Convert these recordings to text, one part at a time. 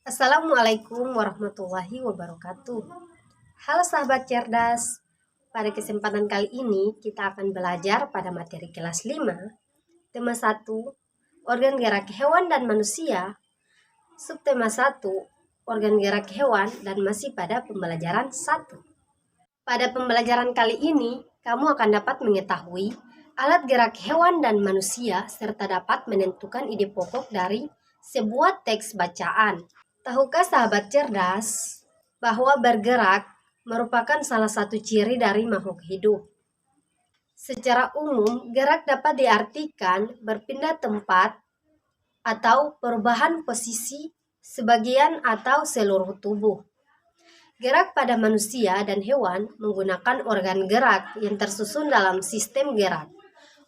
Assalamualaikum warahmatullahi wabarakatuh. Halo sahabat cerdas. Pada kesempatan kali ini kita akan belajar pada materi kelas 5, tema 1, organ gerak hewan dan manusia. Subtema 1, organ gerak hewan, dan masih pada pembelajaran 1. Pada pembelajaran kali ini, kamu akan dapat mengetahui alat gerak hewan dan manusia serta dapat menentukan ide pokok dari sebuah teks bacaan. Tahukah sahabat cerdas bahwa bergerak merupakan salah satu ciri dari makhluk hidup? Secara umum, gerak dapat diartikan berpindah tempat atau perubahan posisi sebagian atau seluruh tubuh. Gerak pada manusia dan hewan menggunakan organ gerak yang tersusun dalam sistem gerak.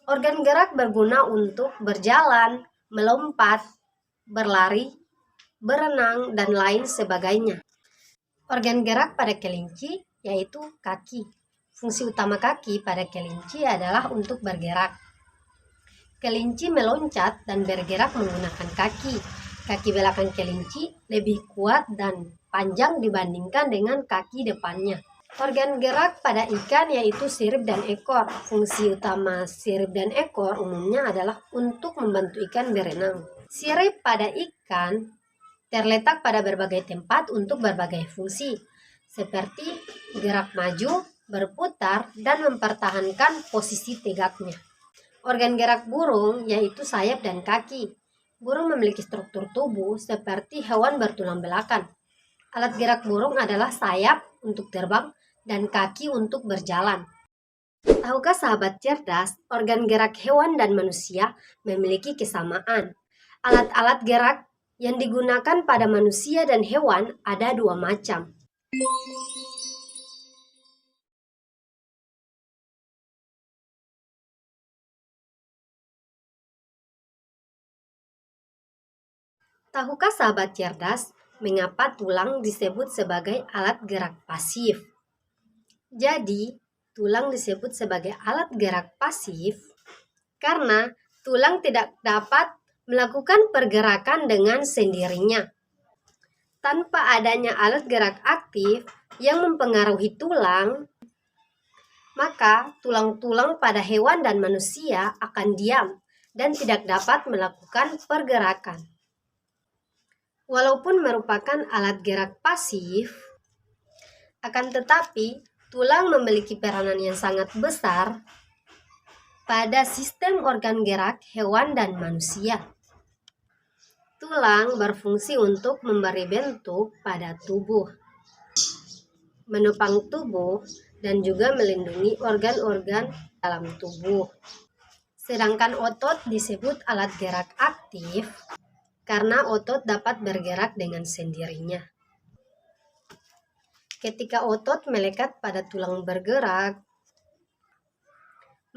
Organ gerak berguna untuk berjalan, melompat, berlari, berenang, dan lain sebagainya. Organ gerak pada kelinci yaitu kaki. Fungsi utama kaki pada kelinci adalah untuk bergerak. Kelinci meloncat dan bergerak menggunakan kaki. Kaki belakang kelinci lebih kuat dan panjang dibandingkan dengan kaki depannya. Organ gerak pada ikan yaitu sirip dan ekor. Fungsi utama sirip dan ekor umumnya adalah untuk membantu ikan berenang. Sirip pada ikan terletak pada berbagai tempat untuk berbagai fungsi, seperti gerak maju, berputar, dan mempertahankan posisi tegaknya. Organ gerak burung yaitu sayap dan kaki. Burung memiliki struktur tubuh seperti hewan bertulang belakang. Alat gerak burung adalah sayap untuk terbang dan kaki untuk berjalan. Tahukah sahabat cerdas, organ gerak hewan dan manusia memiliki kesamaan. Alat-alat gerak yang digunakan pada manusia dan hewan ada dua macam. Tahukah sahabat cerdas, mengapa tulang disebut sebagai alat gerak pasif? Jadi, tulang disebut sebagai alat gerak pasif karena tulang tidak dapat melakukan pergerakan dengan sendirinya. Tanpa adanya alat gerak aktif yang mempengaruhi tulang, maka tulang-tulang pada hewan dan manusia akan diam dan tidak dapat melakukan pergerakan. Walaupun merupakan alat gerak pasif, akan tetapi tulang memiliki peranan yang sangat besar pada sistem organ gerak hewan dan manusia. Tulang berfungsi untuk memberi bentuk pada tubuh, menopang tubuh, dan juga melindungi organ-organ dalam tubuh. Sedangkan otot disebut alat gerak aktif karena otot dapat bergerak dengan sendirinya. Ketika otot melekat pada tulang bergerak,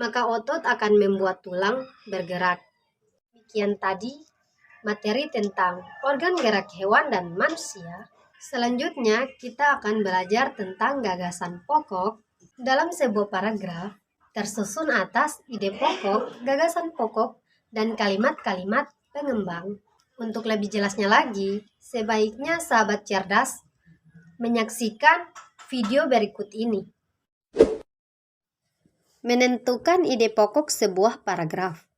maka otot akan membuat tulang bergerak. Demikian tadi materi tentang organ gerak hewan dan manusia. Selanjutnya kita akan belajar tentang gagasan pokok. Dalam sebuah paragraf tersusun atas ide pokok, gagasan pokok, dan kalimat-kalimat pengembang. Untuk lebih jelasnya lagi, sebaiknya sahabat cerdas menyaksikan video berikut ini. Menentukan ide pokok sebuah paragraf.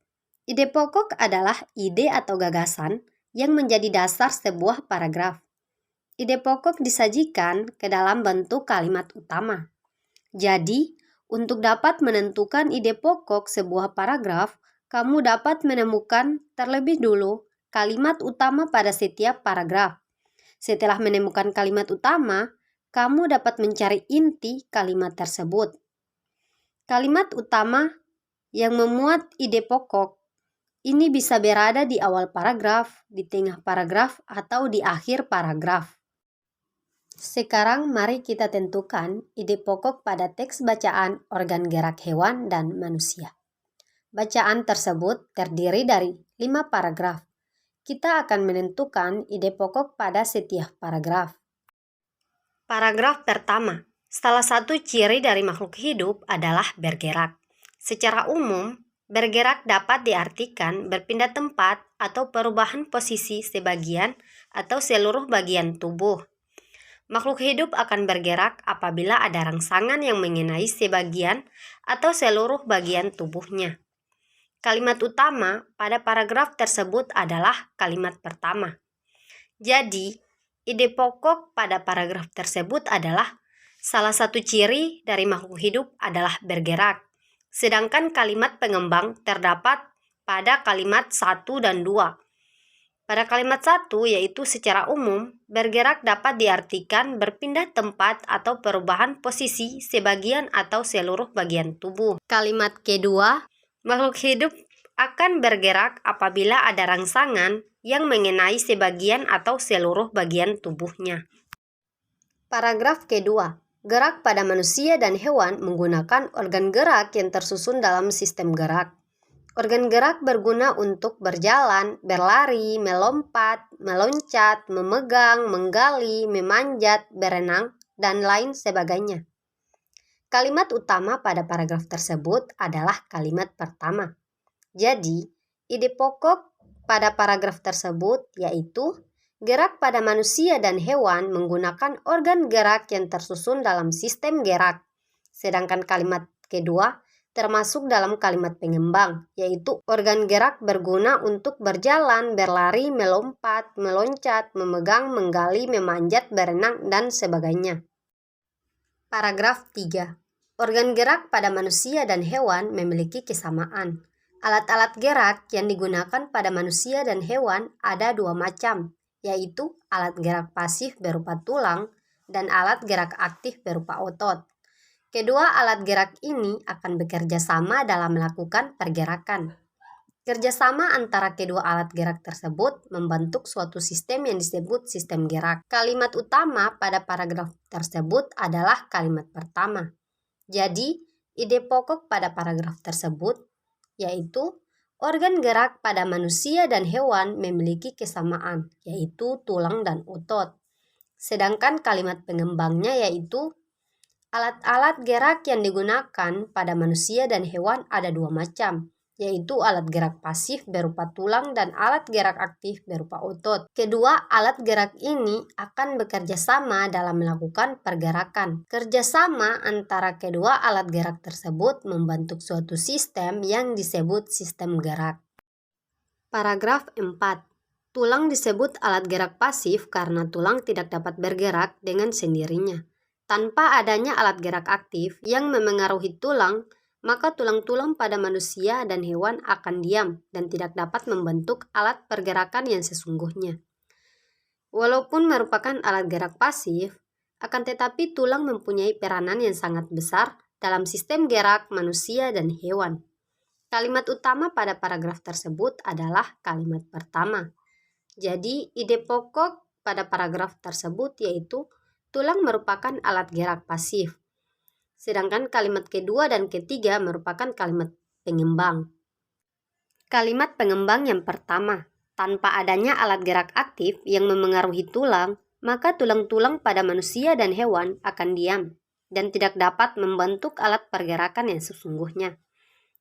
Ide pokok adalah ide atau gagasan yang menjadi dasar sebuah paragraf. Ide pokok disajikan ke dalam bentuk kalimat utama. Jadi, untuk dapat menentukan ide pokok sebuah paragraf, kamu dapat menemukan terlebih dulu kalimat utama pada setiap paragraf. Setelah menemukan kalimat utama, kamu dapat mencari inti kalimat tersebut. Kalimat utama yang memuat ide pokok ini bisa berada di awal paragraf, di tengah paragraf, atau di akhir paragraf. Sekarang mari kita tentukan ide pokok pada teks bacaan organ gerak hewan dan manusia. Bacaan tersebut terdiri dari 5 paragraf. Kita akan menentukan ide pokok pada setiap paragraf. Paragraf pertama, salah satu ciri dari makhluk hidup adalah bergerak. Secara umum, bergerak dapat diartikan berpindah tempat atau perubahan posisi sebagian atau seluruh bagian tubuh. Makhluk hidup akan bergerak apabila ada rangsangan yang mengenai sebagian atau seluruh bagian tubuhnya. Kalimat utama pada paragraf tersebut adalah kalimat pertama. Jadi, ide pokok pada paragraf tersebut adalah salah satu ciri dari makhluk hidup adalah bergerak. Sedangkan kalimat pengembang terdapat pada kalimat 1 dan 2. Pada kalimat 1, yaitu secara umum, bergerak dapat diartikan berpindah tempat atau perubahan posisi sebagian atau seluruh bagian tubuh. Kalimat kedua, makhluk hidup akan bergerak apabila ada rangsangan yang mengenai sebagian atau seluruh bagian tubuhnya. Paragraf kedua, gerak pada manusia dan hewan menggunakan organ gerak yang tersusun dalam sistem gerak. Organ gerak berguna untuk berjalan, berlari, melompat, meloncat, memegang, menggali, memanjat, berenang, dan lain sebagainya. Kalimat utama pada paragraf tersebut adalah kalimat pertama. Jadi, ide pokok pada paragraf tersebut yaitu gerak pada manusia dan hewan menggunakan organ gerak yang tersusun dalam sistem gerak. Sedangkan kalimat kedua termasuk dalam kalimat pengembang, yaitu organ gerak berguna untuk berjalan, berlari, melompat, meloncat, memegang, menggali, memanjat, berenang, dan sebagainya. Paragraf 3. Organ gerak pada manusia dan hewan memiliki kesamaan. Alat-alat gerak yang digunakan pada manusia dan hewan ada dua macam, yaitu alat gerak pasif berupa tulang dan alat gerak aktif berupa otot. Kedua alat gerak ini akan bekerja sama dalam melakukan pergerakan. Kerjasama antara kedua alat gerak tersebut membentuk suatu sistem yang disebut sistem gerak. Kalimat utama pada paragraf tersebut adalah kalimat pertama. Jadi, ide pokok pada paragraf tersebut yaitu organ gerak pada manusia dan hewan memiliki kesamaan, yaitu tulang dan otot. Sedangkan kalimat pengembangnya yaitu alat-alat gerak yang digunakan pada manusia dan hewan ada dua macam, yaitu alat gerak pasif berupa tulang dan alat gerak aktif berupa otot. Kedua alat gerak ini akan bekerja sama dalam melakukan pergerakan. Kerjasama antara kedua alat gerak tersebut membentuk suatu sistem yang disebut sistem gerak. Paragraf 4. Tulang disebut alat gerak pasif karena tulang tidak dapat bergerak dengan sendirinya. Tanpa adanya alat gerak aktif yang memengaruhi tulang, maka tulang-tulang pada manusia dan hewan akan diam dan tidak dapat membentuk alat pergerakan yang sesungguhnya. Walaupun merupakan alat gerak pasif, akan tetapi tulang mempunyai peranan yang sangat besar dalam sistem gerak manusia dan hewan. Kalimat utama pada paragraf tersebut adalah kalimat pertama. Jadi, ide pokok pada paragraf tersebut yaitu tulang merupakan alat gerak pasif, sedangkan kalimat kedua dan ketiga merupakan kalimat pengembang. Kalimat pengembang yang pertama, tanpa adanya alat gerak aktif yang memengaruhi tulang, maka tulang-tulang pada manusia dan hewan akan diam dan tidak dapat membentuk alat pergerakan yang sesungguhnya.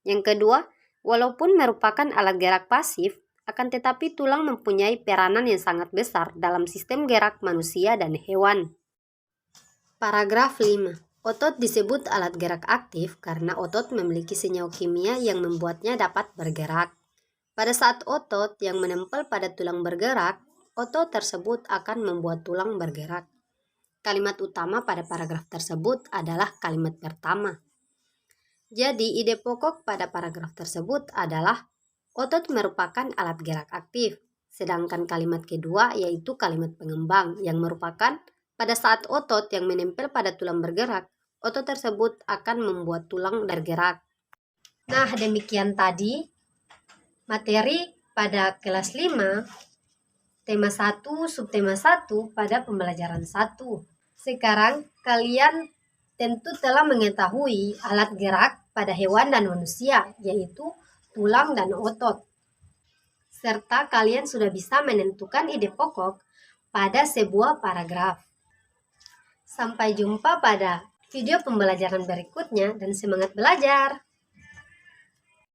Yang kedua, walaupun merupakan alat gerak pasif, akan tetapi tulang mempunyai peranan yang sangat besar dalam sistem gerak manusia dan hewan. Paragraf 5. Otot disebut alat gerak aktif karena otot memiliki senyawa kimia yang membuatnya dapat bergerak. Pada saat otot yang menempel pada tulang bergerak, otot tersebut akan membuat tulang bergerak. Kalimat utama pada paragraf tersebut adalah kalimat pertama. Jadi, ide pokok pada paragraf tersebut adalah otot merupakan alat gerak aktif, sedangkan kalimat kedua yaitu kalimat pengembang yang merupakan pada saat otot yang menempel pada tulang bergerak, otot tersebut akan membuat tulang bergerak. Nah, demikian tadi materi pada kelas 5, tema 1, subtema 1 pada pembelajaran 1. Sekarang kalian tentu telah mengetahui alat gerak pada hewan dan manusia, yaitu tulang dan otot. Serta kalian sudah bisa menentukan ide pokok pada sebuah paragraf. Sampai jumpa pada video pembelajaran berikutnya dan semangat belajar!